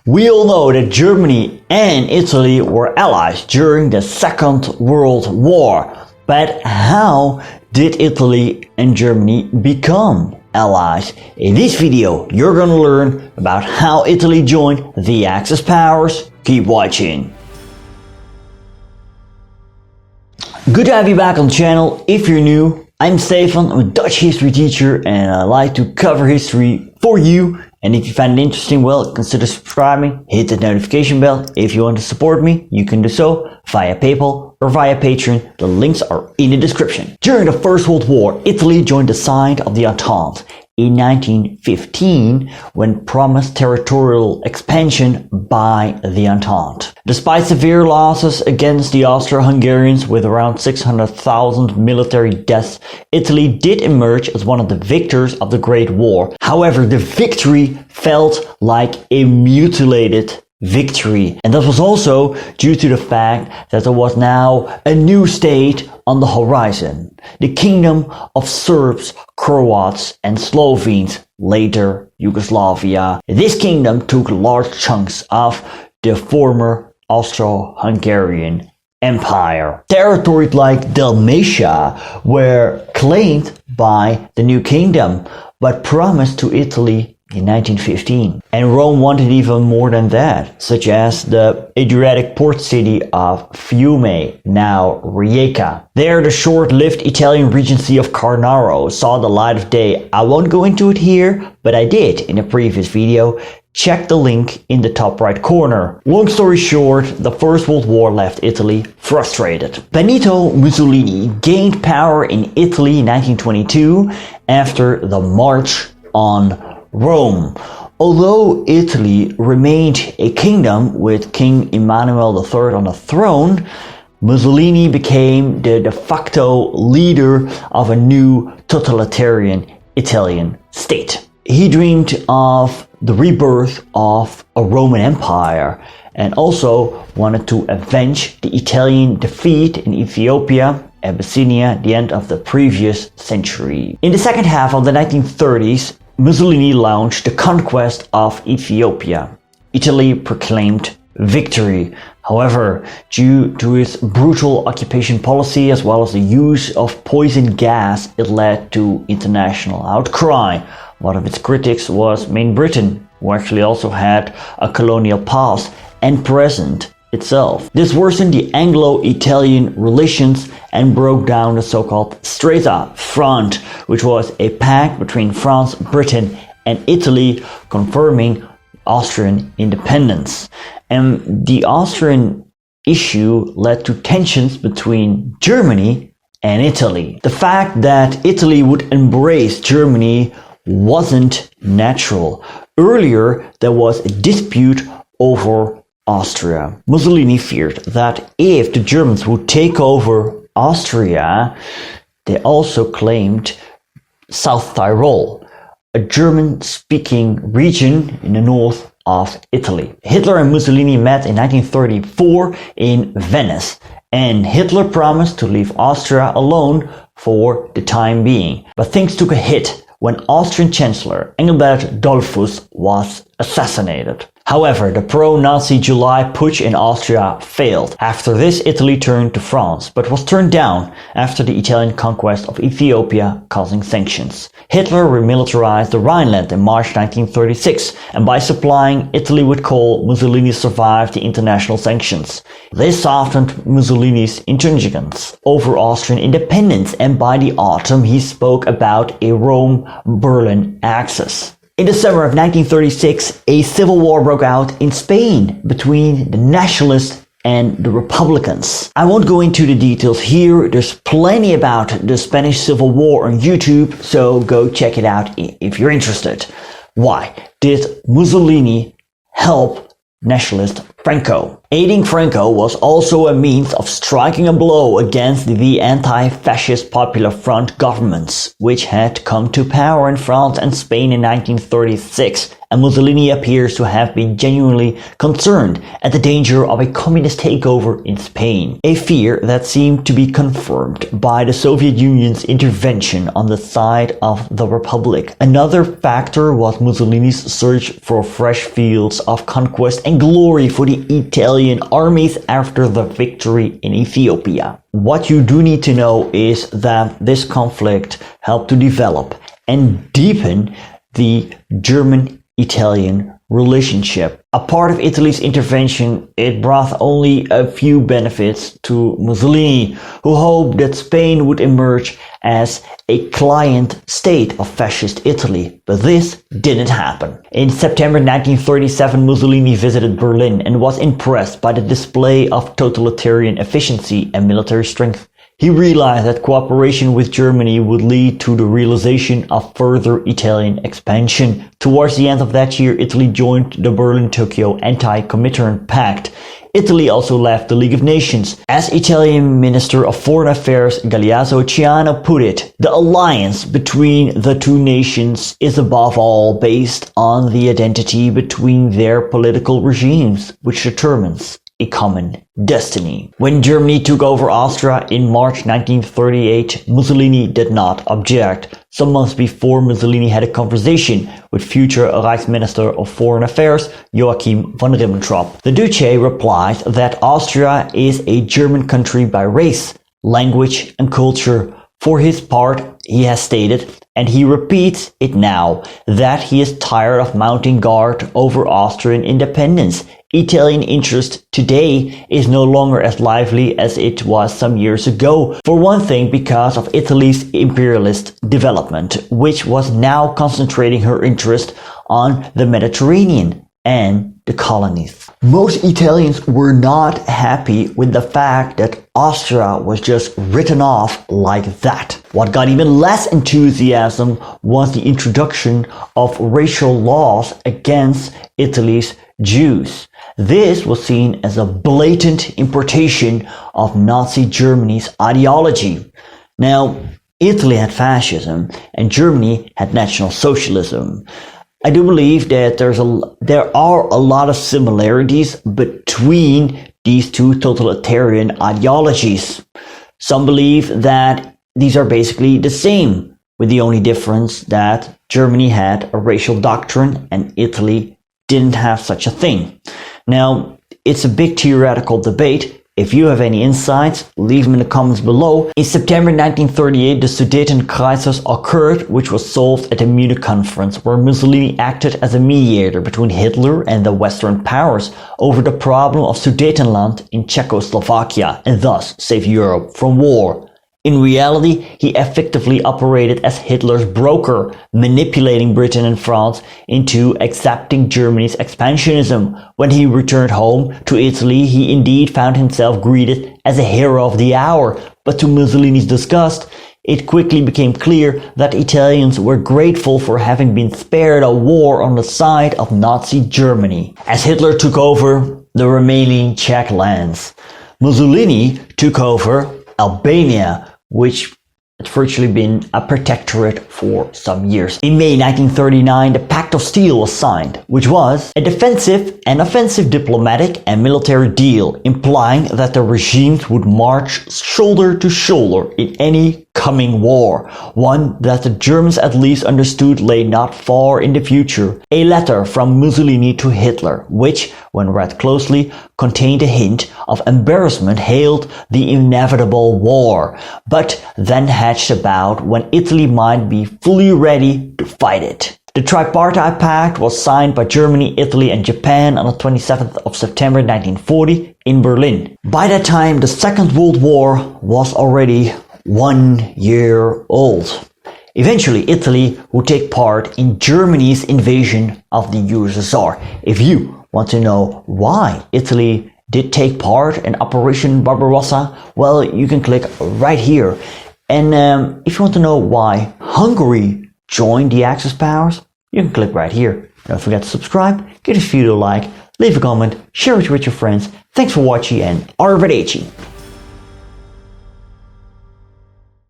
We all know that Germany and Italy were allies during the Second World War. But how did Italy and Germany become allies? In this video, you're gonna learn about how Italy joined the Axis powers. Keep watching. Good to have you back on the channel. If you're new, I'm Stefan, I'm a Dutch history teacher and I like to cover history for you. And if you find it interesting, well, consider subscribing, hit the notification bell. If you want to support me, you can do so via PayPal or via Patreon. The links are in the description. During the First World War, Italy joined the side of the Entente in 1915 when promised territorial expansion by the Entente. Despite severe losses against the Austro-Hungarians with around 600,000 military deaths, Italy did emerge as one of the victors of the Great War. However, the victory felt like a mutilated victory, and that was also due to the fact that there was now a new state on the horizon, the Kingdom of Serbs, Croats and Slovenes, later Yugoslavia. This kingdom took large chunks of the former Austro-Hungarian Empire. Territories like Dalmatia were claimed by the new kingdom, but promised to Italy in 1915. And Rome wanted even more than that, such as the Adriatic port city of Fiume, now Rijeka. There, the short-lived Italian regency of Carnaro saw the light of day. I won't go into it here, but I did in a previous video. Check the link in the top right corner. Long story short, the First World War left Italy frustrated. Benito Mussolini gained power in Italy in 1922 after the March on Rome. Although Italy remained a kingdom with King Emmanuel III on the throne, Mussolini became the de facto leader of a new totalitarian Italian state. He dreamed of the rebirth of a Roman Empire and also wanted to avenge the Italian defeat in Ethiopia, Abyssinia, the end of the previous century. In the second half of the 1930s, Mussolini launched the conquest of Ethiopia. Italy proclaimed victory. However, due to his brutal occupation policy as well as the use of poison gas, it led to international outcry. One of its critics was Main Britain, who actually also had a colonial past and present itself. This worsened the Anglo-Italian relations and broke down the so-called Stresa Front, which was a pact between France, Britain and Italy confirming Austrian independence. And the Austrian issue led to tensions between Germany and Italy. The fact that Italy would embrace Germany wasn't natural. Earlier, there was a dispute over Austria. Mussolini feared that if the Germans would take over Austria, they also claimed South Tyrol, a German-speaking region in the north of Italy. Hitler and Mussolini met in 1934 in Venice, and Hitler promised to leave Austria alone for the time being. But things took a hit when Austrian Chancellor Engelbert Dollfuss was assassinated. However, the pro-Nazi July putsch in Austria failed. After this, Italy turned to France, but was turned down after the Italian conquest of Ethiopia, causing sanctions. Hitler remilitarized the Rhineland in March 1936, and by supplying Italy with coal, Mussolini survived the international sanctions. This softened Mussolini's intransigence over Austrian independence, and by the autumn he spoke about a Rome-Berlin axis. In the summer of 1936, a civil war broke out in Spain between the nationalists and the Republicans. I won't go into the details here, there's plenty about the Spanish Civil War on YouTube, so go check it out if you're interested. Why did Mussolini help nationalist Franco? Aiding Franco was also a means of striking a blow against the anti-fascist Popular Front governments, which had come to power in France and Spain in 1936 and Mussolini appears to have been genuinely concerned at the danger of a communist takeover in Spain, a fear that seemed to be confirmed by the Soviet Union's intervention on the side of the Republic. Another factor was Mussolini's search for fresh fields of conquest and glory for the Italian armies after the victory in Ethiopia. What you do need to know is that this conflict helped to develop and deepen the German-Italian relationship. A part of Italy's intervention, it brought only a few benefits to Mussolini, who hoped that Spain would emerge as a client state of fascist Italy, but this didn't happen. In September 1937, Mussolini visited Berlin and was impressed by the display of totalitarian efficiency and military strength. He realized that cooperation with Germany would lead to the realization of further Italian expansion. Towards the end of that year, Italy joined the Berlin-Tokyo Anti-Comintern Pact. Italy also left the League of Nations. As Italian Minister of Foreign Affairs Galeazzo Ciano put it, the alliance between the two nations is above all based on the identity between their political regimes, which determines a common destiny. When Germany took over Austria in March 1938, Mussolini did not object. Some months before, Mussolini had a conversation with future Reichsminister of Foreign Affairs Joachim von Ribbentrop. The Duce replied that Austria is a German country by race, language and culture. For his part, he has stated, and he repeats it now, that he is tired of mounting guard over Austrian independence. Italian interest today is no longer as lively as it was some years ago. For one thing, because of Italy's imperialist development, which was now concentrating her interest on the Mediterranean and the colonies. Most Italians were not happy with the fact that Austria was just written off like that. What got even less enthusiasm was the introduction of racial laws against Italy's Jews. This was seen as a blatant importation of Nazi Germany's ideology. Now, Italy had fascism and Germany had National Socialism. I do believe that there are a lot of similarities between these two totalitarian ideologies. Some believe that these are basically the same, with the only difference that Germany had a racial doctrine and Italy didn't have such a thing. Now, it's a big theoretical debate. If you have any insights, leave them in the comments below. In September 1938, the Sudeten crisis occurred, which was solved at the Munich conference, where Mussolini acted as a mediator between Hitler and the Western powers over the problem of Sudetenland in Czechoslovakia, and thus save Europe from war. In reality, he effectively operated as Hitler's broker, manipulating Britain and France into accepting Germany's expansionism. When he returned home to Italy, he indeed found himself greeted as a hero of the hour. But to Mussolini's disgust, it quickly became clear that Italians were grateful for having been spared a war on the side of Nazi Germany. As Hitler took over the remaining Czech lands, Mussolini took over Albania, which had virtually been a protectorate for some years. In May 1939, the Pact of Steel was signed, which was a defensive and offensive diplomatic and military deal, implying that the regimes would march shoulder to shoulder in any coming war, one that the Germans at least understood lay not far in the future. A letter from Mussolini to Hitler, which, when read closely, contained a hint of embarrassment, hailed the inevitable war, but then hatched about when Italy might be fully ready to fight it. The Tripartite Pact was signed by Germany, Italy and Japan on the 27th of September 1940 in Berlin. By that time, the Second World War was already 1 year old. Eventually, Italy would take part in Germany's invasion of the USSR. If you want to know why Italy did take part in Operation Barbarossa, well, you can click right here. And if you want to know why Hungary joined the Axis powers, you can click right here. Don't forget to subscribe, give this video a like, leave a comment, share it with your friends. Thanks for watching and arrivederci.